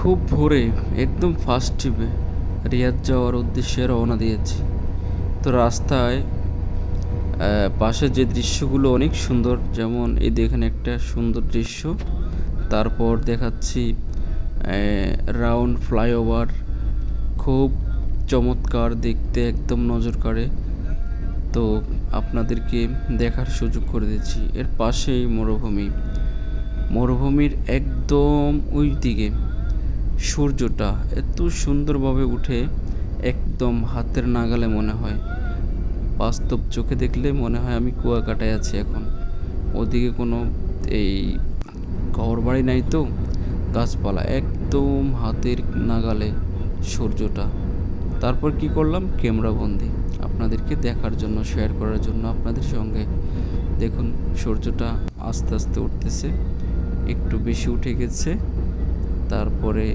খুব ভোরে একদম ফার্স্ট ট্রিপে রিয়াদ যাওয়ার উদ্দেশ্যে রওনা দিয়েছি। তো রাস্তায় পাশে যে দৃশ্যগুলো অনেক সুন্দর, যেমন এই দেখেন একটা সুন্দর দৃশ্য। তারপর দেখাচ্ছি রাউন্ড ফ্লাইওভার, খুব চমৎকার দেখতে, একদম নজর কাড়ে। তো আপনাদেরকে দেখার সুযোগ করে দিচ্ছি। এর পাশেই মরুভূমি, মরুভূমির একদম ওই দিকে সূর্যটা এত সুন্দরভাবে উঠে, একদম হাতের নাগালে মনে হয়। বাস্তব চোখে দেখলে মনে হয় আমি কুয়াকাটায় আছি এখন। ওদিকে কোনো এই ঘর বাড়ি নাই, তো গাছপালা একদম হাতের নাগালে সূর্যটা। তারপর কি করলাম, ক্যামেরা বন্দি আপনাদেরকে দেখার জন্য, শেয়ার করার জন্য আপনাদের সঙ্গে। দেখুন সূর্যটা আস্তে আস্তে উঠতেছে, একটু বেশি উঠে গেছে, তারপরে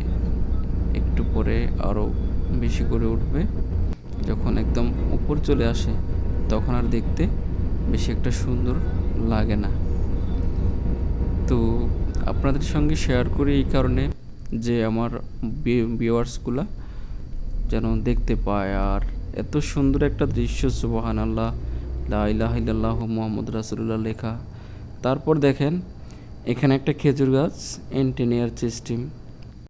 একটু পরে আরও বেশি করে উঠবে। যখন একদম উপর চলে আসে তখন আর দেখতে বেশি একটা সুন্দর লাগে না। তো আপনাদের সঙ্গে শেয়ার করি এই কারণে যে আমার ভিউয়ার্সগুলা যেন দেখতে পায়। আর এত সুন্দর একটা দৃশ্য, সুবহানাল্লাহ, লা ইলাহা ইল্লাল্লাহু মুহাম্মদ রাসূলুল্লাহ লেখা। তারপর দেখেন এখানে একটা খেজুর গাছ, এন্টিনিয়ার সিস্টেম।